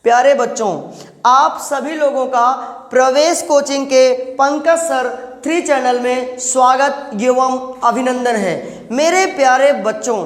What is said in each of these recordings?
प्यारे बच्चों, आप सभी लोगों का प्रवेश कोचिंग के पंकज सर 3 चैनल में स्वागत एवं अभिनंदन है। मेरे प्यारे बच्चों,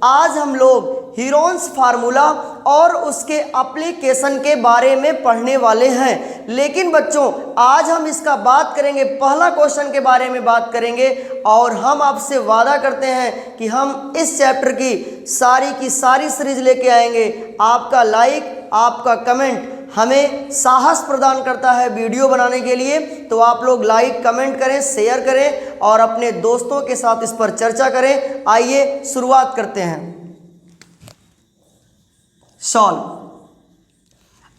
आज हम लोग हीरोन्स फार्मूला और उसके एप्लीकेशन के बारे में पढ़ने वाले हैं। लेकिन बच्चों, आज हम इसका बात करेंगे, पहला क्वेश्चन के बारे में बात करेंगे और हम आपसे वादा करते हैं कि हम इस चैप्टर की सारी सीरीज लेके आएंगे। आपका लाइक, आपका कमेंट हमें साहस प्रदान करता है वीडियो बनाने के लिए। तो आप लोग लाइक, कमेंट करें, शेयर करें और अपने दोस्तों के साथ इस पर चर्चा करें। आइए शुरुआत करते हैं। सॉल्व।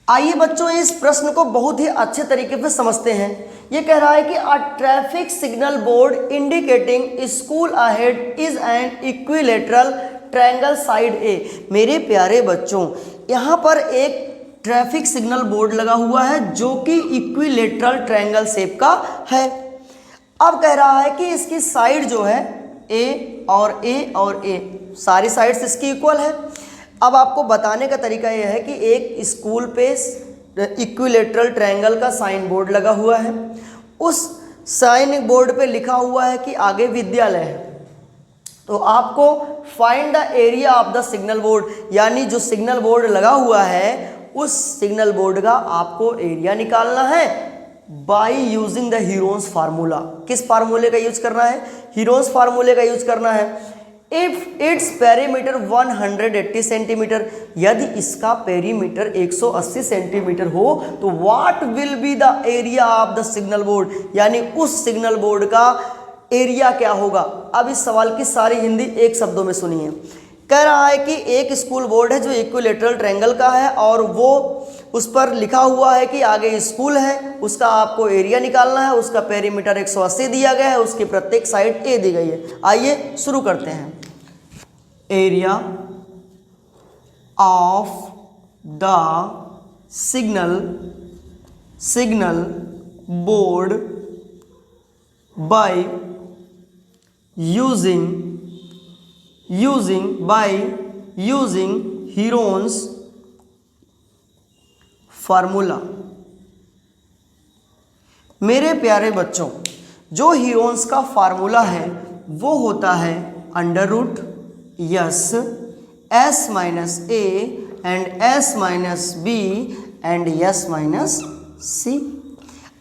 आइए बच्चों, इस प्रश्न को बहुत ही अच्छे तरीके से समझते हैं। ये कह रहा है कि a traffic signal board indicating school ahead is an equilateral triangle side a. मेरे प्यारे बच्चों, यहाँ पर एक ट्रैफिक सिग्नल बोर्ड लगा हुआ है जो कि इक्विलेटरल ट्रायंगल शेप का है। अब कह रहा है कि इसकी साइड जो है ए और ए और ए, सारी साइड्स इसकी इक्वल है। अब आपको बताने का तरीका यह है कि एक स्कूल पे इक्विलेटरल ट्रायंगल का साइन बोर्ड लगा हुआ है। उस साइन बोर्ड पे लिखा हुआ है कि आगे विद्यालय है। तो आपको find the area of the signal board, यानी जो सिग्नल बोर्ड लगा हुआ है उस सिग्नल बोर्ड का आपको एरिया निकालना है by using the Heron's formula. किस फार्मूले का यूज करना है? हीरोन्स फार्मूले का यूज करना है। इफ इट्स पेरीमीटर 180 सेंटीमीटर, यदि इसका पेरीमीटर 180 सेंटीमीटर हो तो what will be the area of the signal board, यानी उस सिग्नल बोर्ड का एरिया क्या होगा। अब इस सवाल की सारी हिंदी एक शब्दों में सुनिए। कह रहा है कि एक स्कूल बोर्ड है जो इक्विलेटरल ट्रायंगल का है और वो उस पर लिखा हुआ है कि आगे स्कूल है, उसका आपको एरिया निकालना है। उसका पेरीमीटर 180 दिया गया है, उसकी प्रत्येक साइड ए दी गई है। आइए शुरू करते हैं। Area of the signal board by using Heron's formula. मेरे प्यारे बच्चों, जो हीरोन्स का फार्मूला है वो होता है under root s minus a and s minus b and s minus c.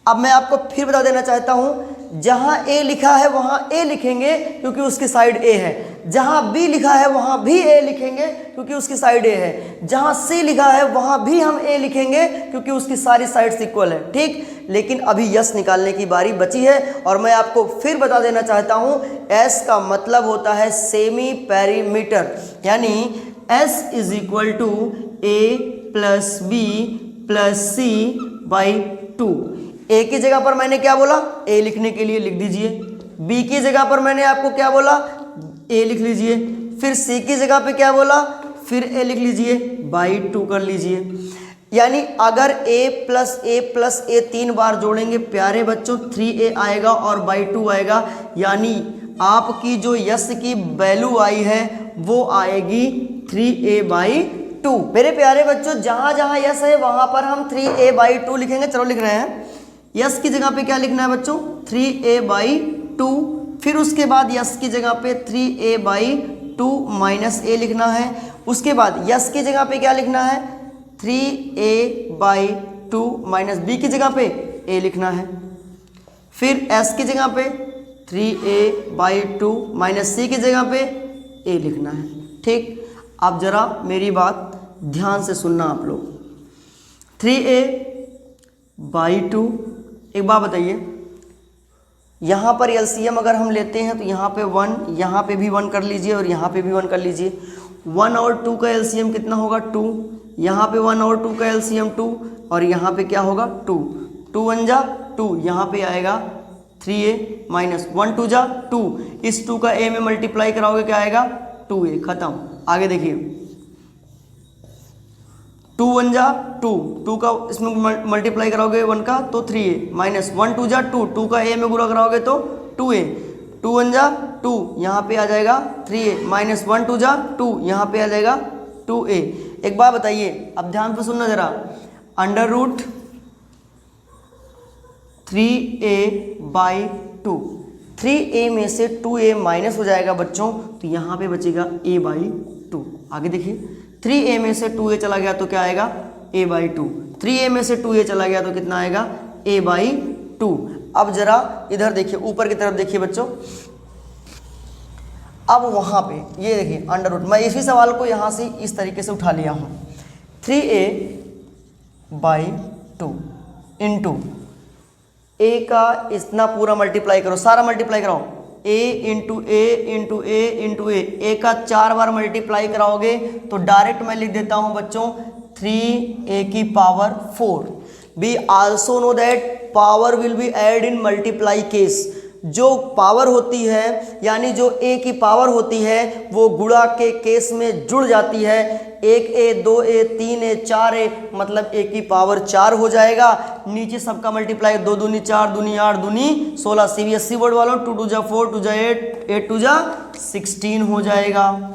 अब मैं आपको फिर बता देना चाहता हूं, जहां ए लिखा है वहां ए लिखेंगे क्योंकि उसकी साइड ए है। जहां बी लिखा है वहां भी ए लिखेंगे क्योंकि उसकी साइड ए है। जहां सी लिखा है वहां भी हम ए लिखेंगे क्योंकि उसकी सारी साइड्स इक्वल है। ठीक, लेकिन अभी यस निकालने की बारी बची है और मैं आपको फिर बता देना चाहता हूं, एस का मतलब होता है सेमी पेरीमीटर, यानी s is equal to a plus b plus c by 2। A की जगह पर मैंने क्या बोला? ए लिखने के लिए लिख दीजिए। बी की जगह पर मैंने आपको क्या बोला? ए लिख लीजिए। फिर सी की जगह पे क्या बोला? फिर ए लिख लीजिए, बाई 2 कर लीजिए। यानी अगर ए प्लस ए 3 बार जोड़ेंगे प्यारे बच्चों 3a आएगा और बाई 2 आएगा, यानी आपकी जो यस की वैल्यू आई है वो आएगी 3a बाई 2। मेरे प्यारे बच्चों, जहां जहां यस है वहां पर हम 3a बाई 2 लिखेंगे। चलो लिख रहे हैं। यस की जगह पे क्या लिखना है बच्चों? 3a by 2। फिर उसके बाद यस की जगह पे 3a बाई 2 माइनस ए लिखना है। उसके बाद यस की जगह पे क्या लिखना है? 3a बाई 2 माइनस बी की जगह पे a लिखना है। फिर एस की जगह पे 3a बाई 2 माइनस सी की जगह पे a लिखना है। ठीक, अब जरा मेरी बात ध्यान से सुनना आप लोग। 3a बाई 2, एक बात बताइए, यहाँ पर एलसीएम अगर हम लेते हैं तो यहाँ पे 1, यहाँ पे भी 1 कर लीजिए और यहाँ पे भी 1 कर लीजिए। 1 और 2 का एलसीएम कितना होगा? 2। यहाँ पे 1 और 2 का एलसीएम 2 और यहाँ पे क्या होगा? 2। 2 1 जा 2, यहाँ पे आएगा 3a माइनस 1 2 जा 2। इस 2 का a में मल्टीप्लाई कराओगे क्या आएगा? 2a। खत्म। आगे देखिए, 2 1 जा 2, 2 का इसमें मल्टीप्लाई कराओगे 1 का तो 3a माइनस 1 2 जा 2, 2 का a में गुणा कराओगे तो 2a। 2 1 जा 2, यहाँ पे आ जाएगा 3a माइनस 1 2 जा 2, यहाँ पे आ जाएगा 2a। एक बात बताइए, अब ध्यान से सुनना जरा। Under root 3a/2। 3a में से 2a माइनस हो जाएगा बच्चों, तो यहाँ पे बचेगा a/2। आगे देखिए, 3a में से 2a चला गया तो क्या आएगा, a/2। 3a में से 2a चला गया तो कितना आएगा, a/2। अब जरा इधर देखिए, ऊपर की तरफ देखिए बच्चों। अब वहाँ पे ये देखिए अंडर रूट, मैं इसी सवाल को यहाँ से इस तरीके से उठा लिया हूँ। 3a/2 इंटू a का इतना पूरा मल्टीप्लाई करो, सारा मल्टीप्लाई कराओ, a into a into a into a का 4 बार मल्टीप्लाई कराओगे तो डायरेक्ट मैं लिख देता हूँ बच्चों 3a⁴। We also know that power will be add in multiply case. जो पावर होती है यानी जो a की पावर होती है वो गुणा के केस में जुड़ जाती है। 1a 2a 3a 4a मतलब a की पावर 4 हो जाएगा। नीचे सबका मल्टीप्लाई, 2 दूनी 4 दूनी 8 दूनी 16। CBSE बोर्ड वालों 2 2 जा 4 2 जा 8 8 2 जा 16 हो जाएगा।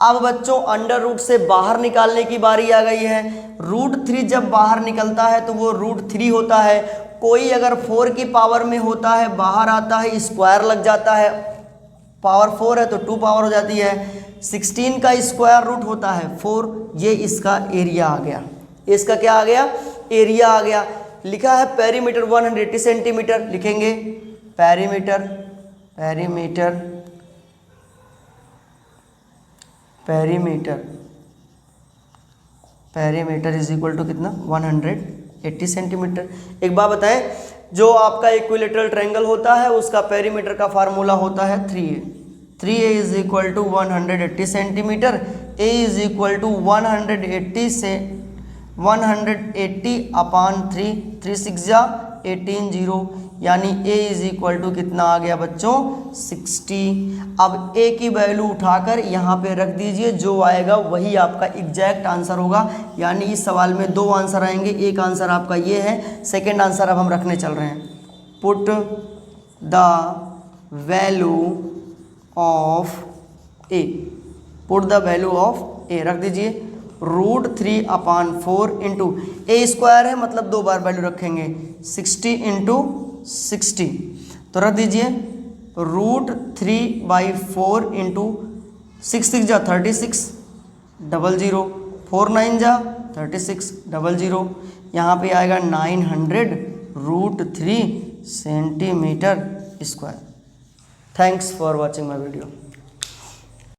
अब बच्चों अंडर रूट से बाहर निकालने की बारी आ गई है। √3 जब बाहर निकलता है तो वो √3 होता है। कोई अगर 4 की पावर में होता है, बाहर आता है, स्क्वायर लग जाता है, पावर 4 है तो 2 पावर हो जाती है। 16 का स्क्वायर रूट होता है 4। ये इसका एरिया आ गया, इसका क्या आ गया, एरिया आ गया। लिखा है पेरीमीटर 180 सेंटीमीटर, लिखेंगे perimeter perimeter perimeter perimeter is equal to कितना, 180 सेंटीमीटर। एक बात बताएं, जो आपका इक्विलेटरल ट्रायंगल होता है उसका पेरीमीटर का फार्मूला होता है 3a। 3a is equal to 180 centimetre. a is equal to 180 से 180/3, 3 6 जा 18 0, यानी a इज इक्वल टू कितना आ गया बच्चों, 60। अब a की वैल्यू उठाकर यहाँ पे रख दीजिए, जो आएगा वही आपका एग्जैक्ट आंसर होगा। यानी इस सवाल में 2 आंसर आएंगे, एक आंसर आपका ये है, सेकंड आंसर अब हम रखने चल रहे हैं। Put the value of a, put the value of a रख दीजिए, √3/4 इंटू a स्क्वायर है मतलब 2 बार वैल्यू रखेंगे, 60 इंटू 60 तो रख दीजिए √3/4 इंटू 6 6 जा 36 00, 4 9 जा 36 00, यहाँ पे आएगा 900 √3 centimetre square. Thanks for watching my video.